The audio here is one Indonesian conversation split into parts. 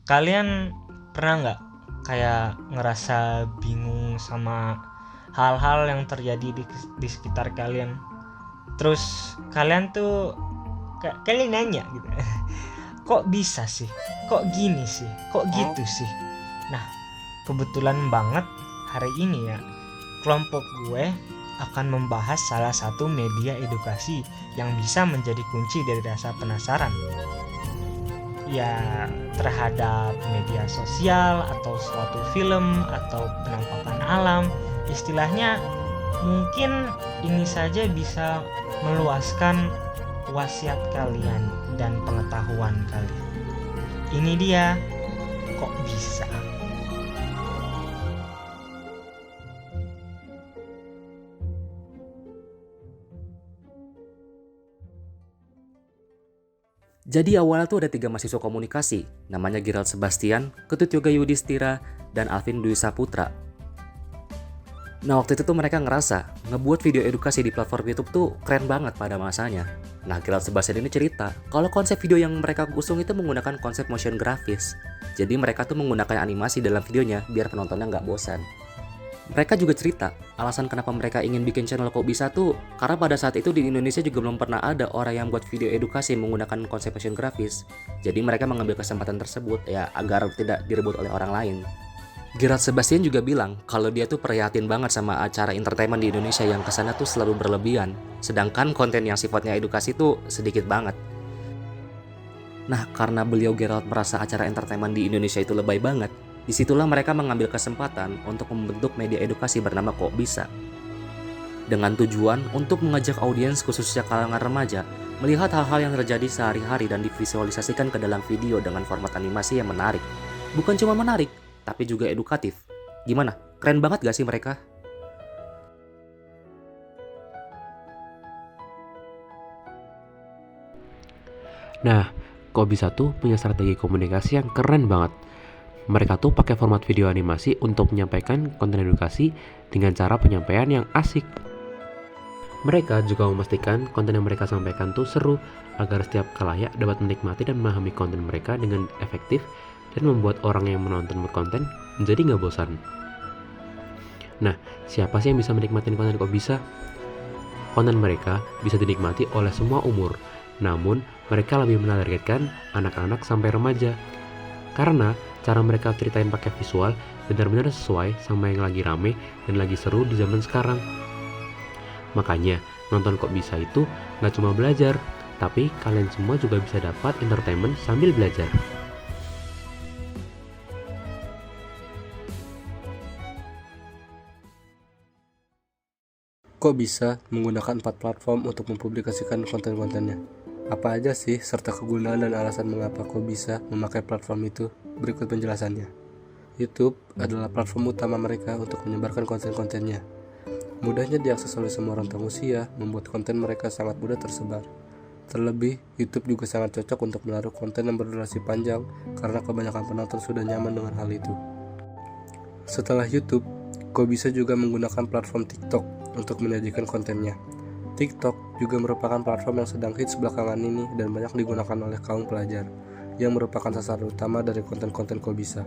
Kalian pernah nggak kayak ngerasa bingung sama hal-hal yang terjadi di sekitar kalian? Terus kalian tuh kalian nanya gitu, kok bisa sih? Kok gini sih? Kok gitu sih? Nah, kebetulan banget hari ini ya, kelompok gue akan membahas salah satu media edukasi yang bisa menjadi kunci dari rasa penasaran ya terhadap media sosial atau suatu film atau penampakan alam. Istilahnya mungkin ini saja bisa meluaskan wasiat kalian dan pengetahuan kalian. Ini dia, kok bisa? Jadi awalnya tuh ada 3 mahasiswa komunikasi, namanya Gerald Sebastian, Ketut Yoga Yudhistira, dan Alvin Dwi Saputra. Nah waktu itu tuh mereka ngerasa ngebuat video edukasi di platform YouTube tuh keren banget pada masanya. Nah Gerald Sebastian ini cerita kalau konsep video yang mereka usung itu menggunakan konsep motion grafis. Jadi mereka tuh menggunakan animasi dalam videonya biar penontonnya nggak bosan. Mereka juga cerita, alasan kenapa mereka ingin bikin channel Kok Bisa tuh karena pada saat itu di Indonesia juga belum pernah ada orang yang buat video edukasi menggunakan konsep motion grafis. Jadi mereka mengambil kesempatan tersebut ya agar tidak direbut oleh orang lain. Gerard Sebastian juga bilang kalau dia tuh prihatin banget sama acara entertainment di Indonesia yang kesana tuh selalu berlebihan. Sedangkan konten yang sifatnya edukasi tuh sedikit banget. Nah karena beliau Gerald merasa acara entertainment di Indonesia itu lebay banget, disitulah mereka mengambil kesempatan untuk membentuk media edukasi bernama Kok Bisa. Dengan tujuan untuk mengajak audiens khususnya kalangan remaja melihat hal-hal yang terjadi sehari-hari dan divisualisasikan ke dalam video dengan format animasi yang menarik. Bukan cuma menarik, tapi juga edukatif. Gimana? Keren banget gak sih mereka? Nah, Kok Bisa tuh punya strategi komunikasi yang keren banget. Mereka tuh pakai format video animasi untuk menyampaikan konten edukasi dengan cara penyampaian yang asik. Mereka juga memastikan konten yang mereka sampaikan tuh seru agar setiap khalayak dapat menikmati dan memahami konten mereka dengan efektif dan membuat orang yang menonton konten menjadi nggak bosan. Nah, siapa sih yang bisa menikmati konten Kok Bisa? Konten mereka bisa dinikmati oleh semua umur, namun mereka lebih menargetkan anak-anak sampai remaja. Karena cara mereka ceritain pakai visual benar-benar sesuai sama yang lagi rame dan lagi seru di zaman sekarang. Makanya, nonton Kok Bisa itu nggak cuma belajar, tapi kalian semua juga bisa dapat entertainment sambil belajar. Kok bisa menggunakan 4 platform untuk mempublikasikan konten-kontennya? Apa aja sih serta kegunaan dan alasan mengapa Kok bisa memakai platform itu? Berikut penjelasannya. YouTube adalah platform utama mereka untuk menyebarkan konten-kontennya. Mudahnya diakses oleh semua rentang usia, membuat konten mereka sangat mudah tersebar. Terlebih, YouTube juga sangat cocok untuk menaruh konten yang berdurasi panjang karena kebanyakan penonton sudah nyaman dengan hal itu. Setelah YouTube, Kok Bisa juga menggunakan platform TikTok untuk menyajikan kontennya. TikTok juga merupakan platform yang sedang hits belakangan ini dan banyak digunakan oleh kaum pelajar, yang merupakan sasaran utama dari konten-konten Kok Bisa.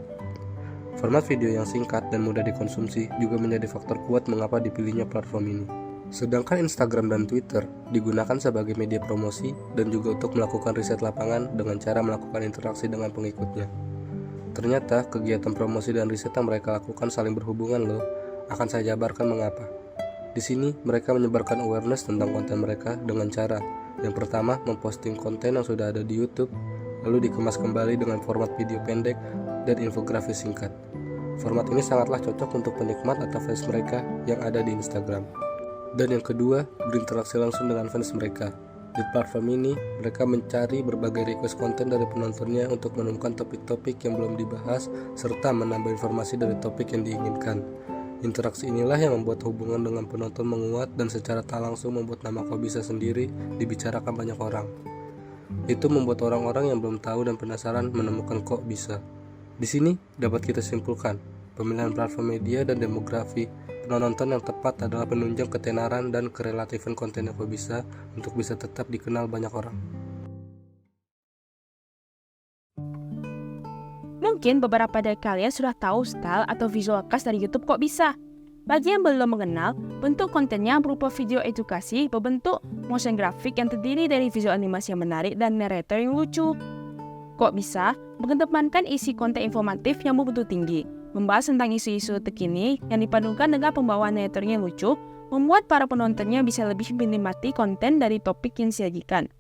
Format video yang singkat dan mudah dikonsumsi juga menjadi faktor kuat mengapa dipilihnya platform ini. Sedangkan Instagram dan Twitter digunakan sebagai media promosi dan juga untuk melakukan riset lapangan dengan cara melakukan interaksi dengan pengikutnya. Ternyata kegiatan promosi dan riset yang mereka lakukan saling berhubungan loh. Akan saya jabarkan mengapa. Di sini mereka menyebarkan awareness tentang konten mereka dengan cara yang pertama memposting konten yang sudah ada di YouTube, lalu dikemas kembali dengan format video pendek dan infografis singkat. Format ini sangatlah cocok untuk penikmat atau fans mereka yang ada di Instagram. Dan yang kedua, berinteraksi langsung dengan fans mereka. Di platform ini, mereka mencari berbagai request konten dari penontonnya untuk menemukan topik-topik yang belum dibahas serta menambah informasi dari topik yang diinginkan. Interaksi inilah yang membuat hubungan dengan penonton menguat dan secara tak langsung membuat nama Kok Bisa sendiri dibicarakan banyak orang. Itu membuat orang-orang yang belum tahu dan penasaran menemukan Kok Bisa. Di sini dapat kita simpulkan, pemilihan platform media dan demografi penonton yang tepat adalah penunjang ketenaran dan kerelatifan konten yang Kok Bisa untuk bisa tetap dikenal banyak orang. Mungkin beberapa dari kalian sudah tahu style atau visual khas dari YouTube Kok Bisa. Bagi yang belum mengenal, bentuk kontennya berupa video edukasi berbentuk motion graphic yang terdiri dari visual animasi yang menarik dan narrator yang lucu. Kok Bisa mengedepankan isi konten informatif yang bermutu tinggi, membahas tentang isu-isu terkini yang dipadukan dengan pembawaan narratornya yang lucu, membuat para penontonnya bisa lebih menikmati konten dari topik yang disajikan.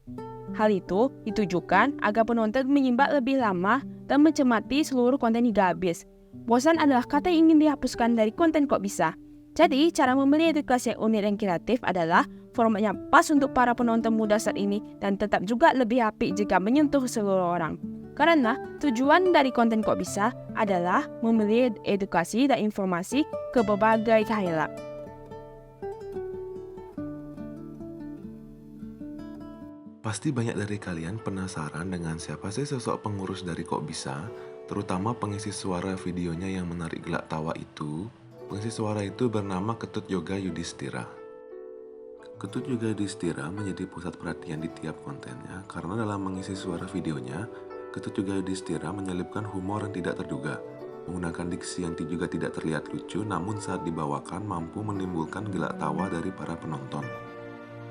Hal itu ditujukan agar penonton menyimak lebih lama dan mencermati seluruh konten hingga habis. Bosan adalah kata yang ingin dihapuskan dari konten Kok Bisa. Jadi, cara membeli edukasi yang unik dan kreatif adalah format yang pas untuk para penonton muda saat ini dan tetap juga lebih apik jika menyentuh seluruh orang. Karena tujuan dari konten Kok Bisa adalah membeli edukasi dan informasi ke berbagai khayal. Pasti banyak dari kalian penasaran dengan siapa sih sosok pengurus dari Kok Bisa, terutama pengisi suara videonya yang menarik gelak tawa itu. Pengisi suara itu bernama Ketut Yoga Yudhistira. Ketut Yoga Yudhistira menjadi pusat perhatian di tiap kontennya karena dalam mengisi suara videonya, Ketut Yoga Yudhistira menyelipkan humor yang tidak terduga, menggunakan diksi yang juga tidak terlihat lucu, namun saat dibawakan mampu menimbulkan gelak tawa dari para penonton.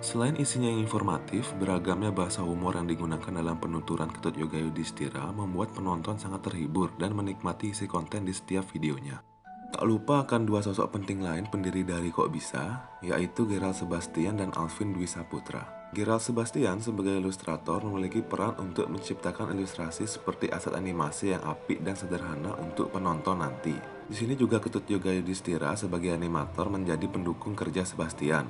Selain isinya yang informatif, beragamnya bahasa humor yang digunakan dalam penuturan Ketut Yoga Yudhistira membuat penonton sangat terhibur dan menikmati isi konten di setiap videonya. Tak lupa akan dua sosok penting lain pendiri dari Kok Bisa, yaitu Gerald Sebastian dan Alvin Dwi Saputra. Gerald Sebastian sebagai ilustrator memiliki peran untuk menciptakan ilustrasi seperti aset animasi yang apik dan sederhana untuk penonton nanti. Di sini juga Ketut Yoga Yudhistira sebagai animator menjadi pendukung kerja Sebastian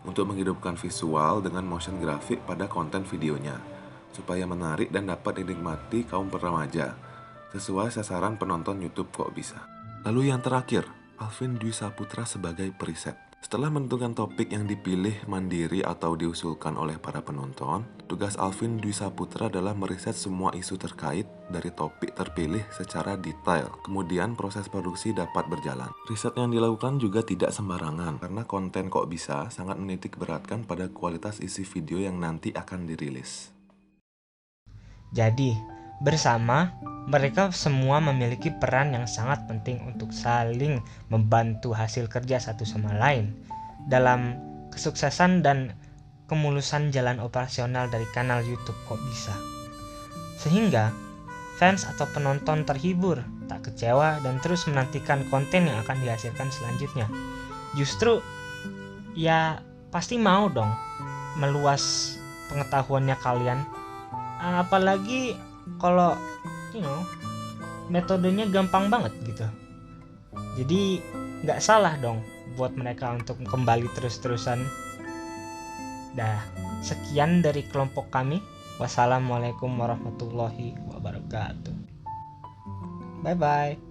untuk menghidupkan visual dengan motion grafik pada konten videonya, supaya menarik dan dapat dinikmati kaum remaja, sesuai sasaran penonton YouTube Kok Bisa. Lalu yang terakhir, Alvin Dwi Saputra sebagai periset. Setelah menentukan topik yang dipilih mandiri atau diusulkan oleh para penonton, tugas Alvin Dwi Saputra adalah meriset semua isu terkait dari topik terpilih secara detail. Kemudian proses produksi dapat berjalan. Riset yang dilakukan juga tidak sembarangan, karena konten Kok Bisa sangat menitik beratkan pada kualitas isi video yang nanti akan dirilis. Jadi, bersama, mereka semua memiliki peran yang sangat penting untuk saling membantu hasil kerja satu sama lain dalam kesuksesan dan kemulusan jalan operasional dari kanal YouTube Kok Bisa. Sehingga, fans atau penonton terhibur, tak kecewa, dan terus menantikan konten yang akan dihasilkan selanjutnya. Justru, ya pasti mau dong meluas pengetahuannya kalian. Apalagi kalau metodenya gampang banget gitu. Jadi nggak salah dong buat mereka untuk kembali terus-terusan. Dah, sekian dari kelompok kami. Wassalamualaikum warahmatullahi wabarakatuh. Bye bye.